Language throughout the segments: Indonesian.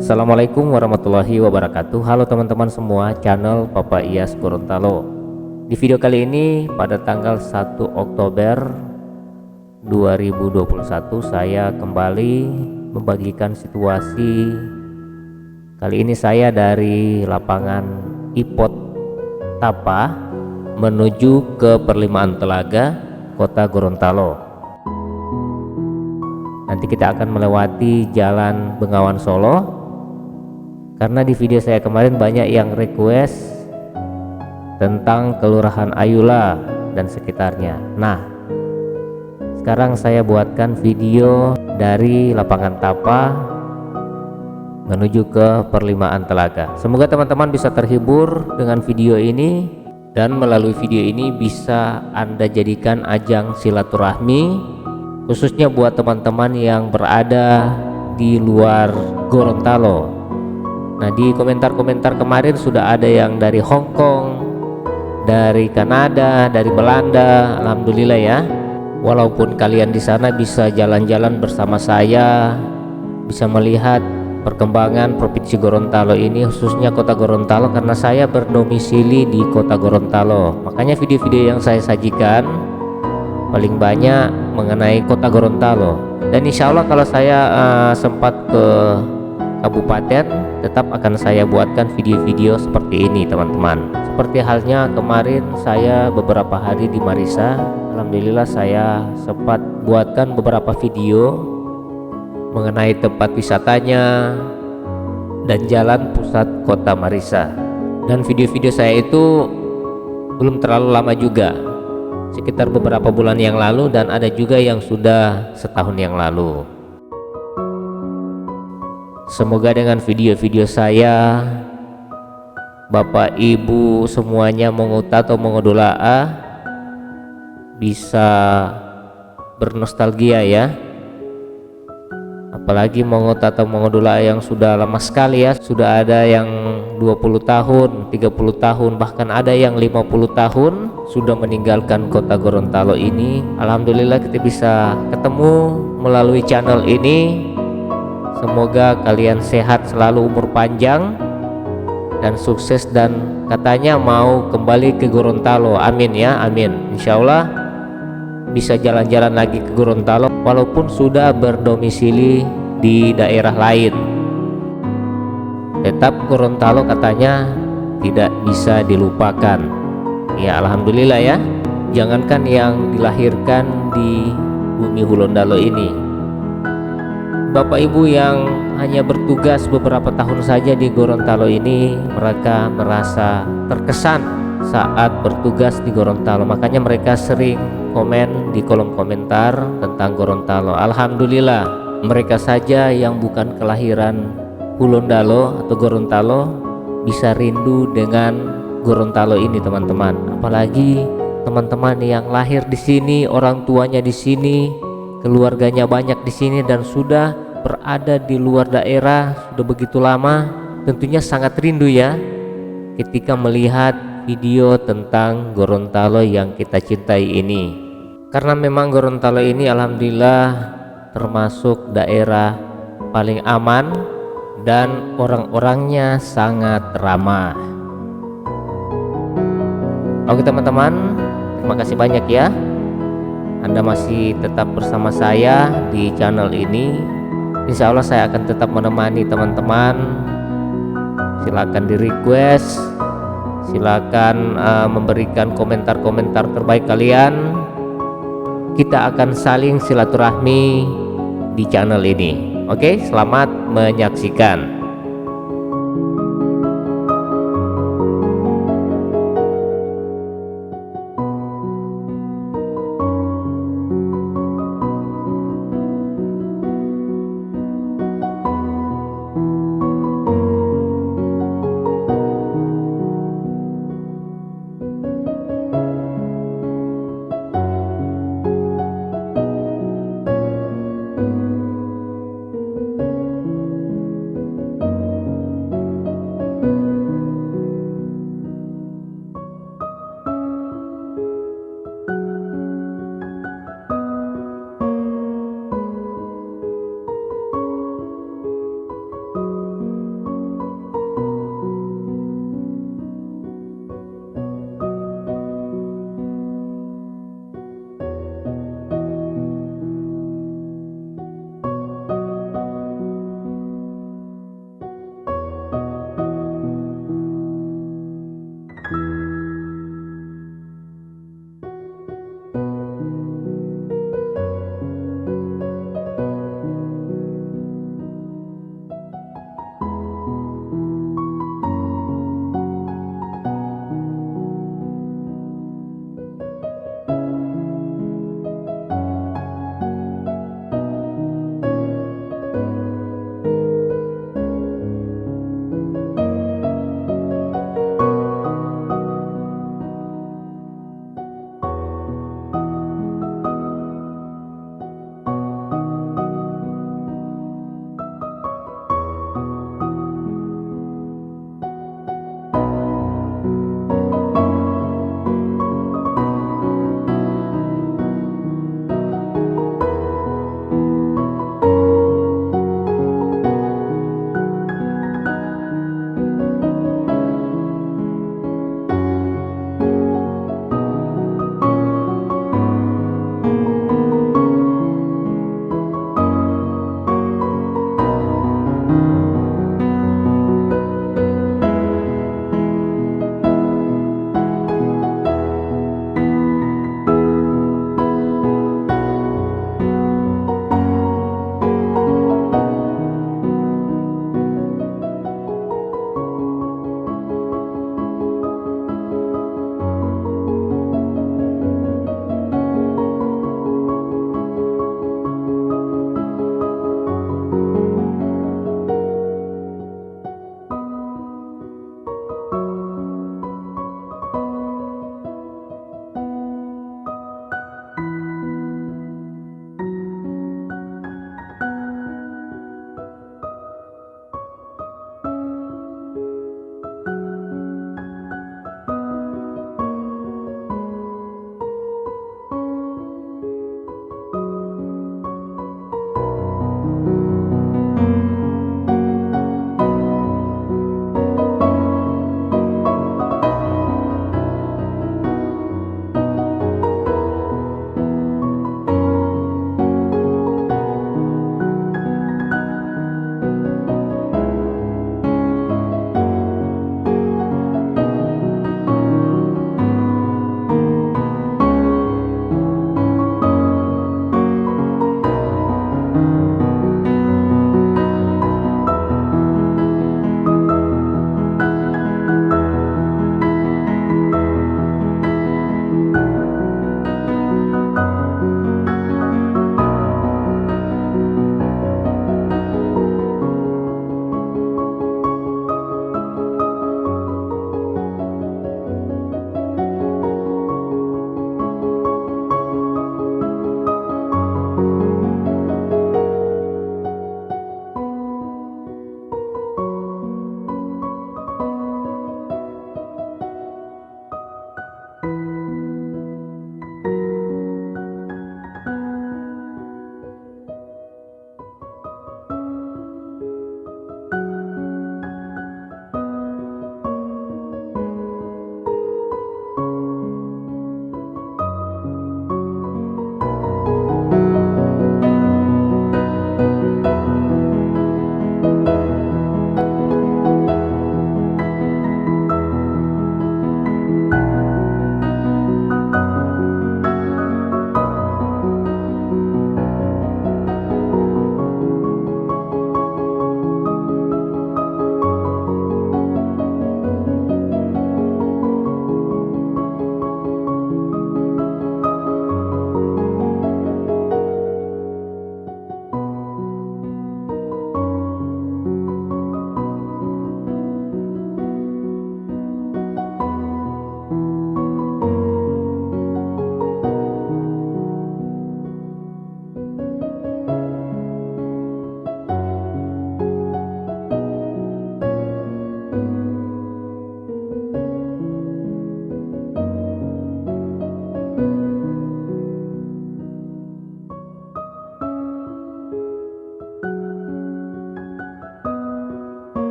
Assalamualaikum warahmatullahi wabarakatuh. Halo teman-teman semua, channel Papa Iyas Gorontalo. Di video kali ini pada tanggal 1 Oktober 2021 saya kembali membagikan situasi. Kali ini saya dari lapangan Ipot Tapa menuju ke Perlimaan Telaga, Kota Gorontalo. Nanti kita akan melewati Jalan Bengawan Solo, karena di video saya kemarin banyak yang request tentang Kelurahan Ayula dan sekitarnya. Nah, sekarang saya buatkan video dari lapangan Tapa menuju ke Perlimaan Telaga. Semoga teman-teman bisa terhibur dengan video ini, dan melalui video ini bisa Anda jadikan ajang silaturahmi, khususnya buat teman-teman yang berada di luar Gorontalo. Nah, di komentar-komentar kemarin sudah ada yang dari Hong Kong, dari Kanada, dari Belanda. Alhamdulillah ya. Walaupun kalian di sana bisa jalan-jalan bersama saya, bisa melihat perkembangan Provinsi Gorontalo ini, khususnya Kota Gorontalo, karena saya berdomisili di Kota Gorontalo. Makanya video-video yang saya sajikan paling banyak mengenai Kota Gorontalo. Dan insya Allah kalau saya sempat ke kabupaten, tetap akan saya buatkan video-video seperti ini teman-teman. Seperti halnya kemarin saya beberapa hari di Marissa, alhamdulillah saya sempat buatkan beberapa video mengenai tempat wisatanya dan jalan pusat kota Marissa. Dan video-video saya itu belum terlalu lama juga, sekitar beberapa bulan yang lalu, dan ada juga yang sudah setahun yang lalu. Semoga dengan video-video saya, Bapak Ibu semuanya menguta atau mengodola bisa bernostalgia ya. Apalagi menguta atau mengodola yang sudah lama sekali ya, sudah ada yang 20 tahun, 30 tahun, bahkan ada yang 50 tahun sudah meninggalkan Kota Gorontalo ini. Alhamdulillah kita bisa ketemu melalui channel ini. Semoga kalian sehat selalu, umur panjang dan sukses, dan katanya mau kembali ke Gorontalo. Amin ya, amin. Insya Allah bisa jalan-jalan lagi ke Gorontalo walaupun sudah berdomisili di daerah lain. Tetap Gorontalo katanya tidak bisa dilupakan. Ya alhamdulillah ya. Jangankan yang dilahirkan di bumi Hulondalo ini, Bapak Ibu yang hanya bertugas beberapa tahun saja di Gorontalo ini, mereka merasa terkesan saat bertugas di Gorontalo. Makanya mereka sering komen di kolom komentar tentang Gorontalo. Alhamdulillah, mereka saja yang bukan kelahiran Hulondalo atau Gorontalo bisa rindu dengan Gorontalo ini teman-teman. Apalagi teman-teman yang lahir di sini, orang tuanya di sini, keluarganya banyak di sini, dan sudah berada di luar daerah sudah begitu lama, tentunya sangat rindu ya ketika melihat video tentang Gorontalo yang kita cintai ini. Karena memang Gorontalo ini alhamdulillah termasuk daerah paling aman dan orang-orangnya sangat ramah. Oke teman-teman, terima kasih banyak ya Anda masih tetap bersama saya di channel ini. Insya Allah saya akan tetap menemani teman-teman. Silakan di request, silakan memberikan komentar-komentar terbaik kalian. Kita akan saling silaturahmi di channel ini. Oke, selamat menyaksikan.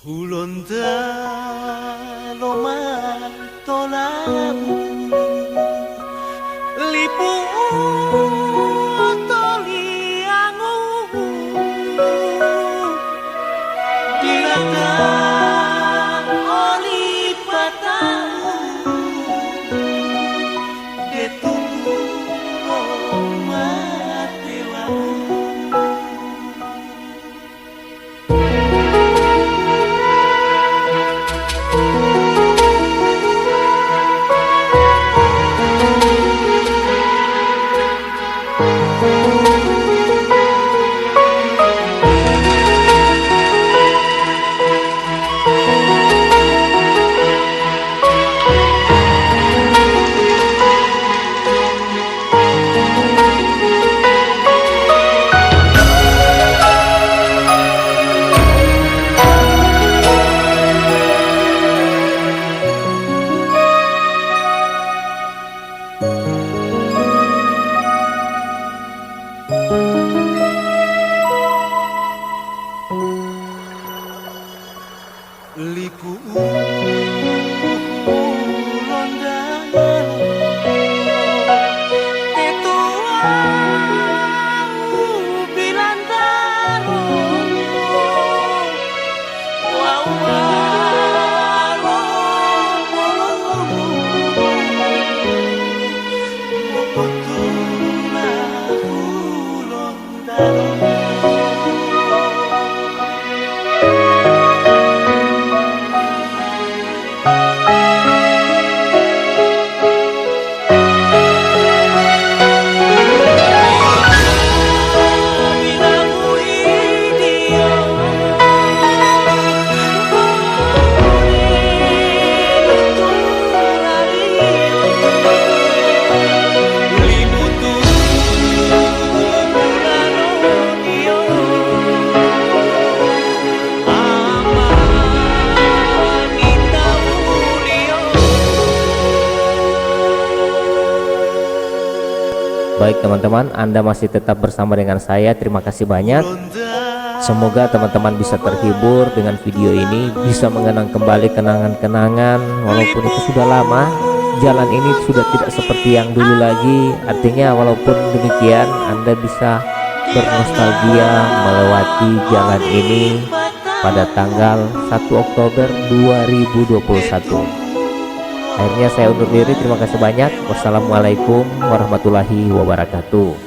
Hulonda loma tolamu lipu toliangu dilatang oli patamu detunggu matewamu. Liku londa tetua bilandaro wawaro mokotula londaro. Baik teman-teman, Anda masih tetap bersama dengan saya. Terima kasih banyak. Semoga teman-teman bisa terhibur dengan video ini, bisa mengenang kembali kenangan-kenangan. Walaupun itu sudah lama, jalan ini sudah tidak seperti yang dulu lagi. Artinya walaupun demikian, Anda bisa bernostalgia melewati jalan ini pada tanggal 1 Oktober 2021. Akhirnya saya undur diri. Terima kasih banyak. Wassalamualaikum warahmatullahi wabarakatuh.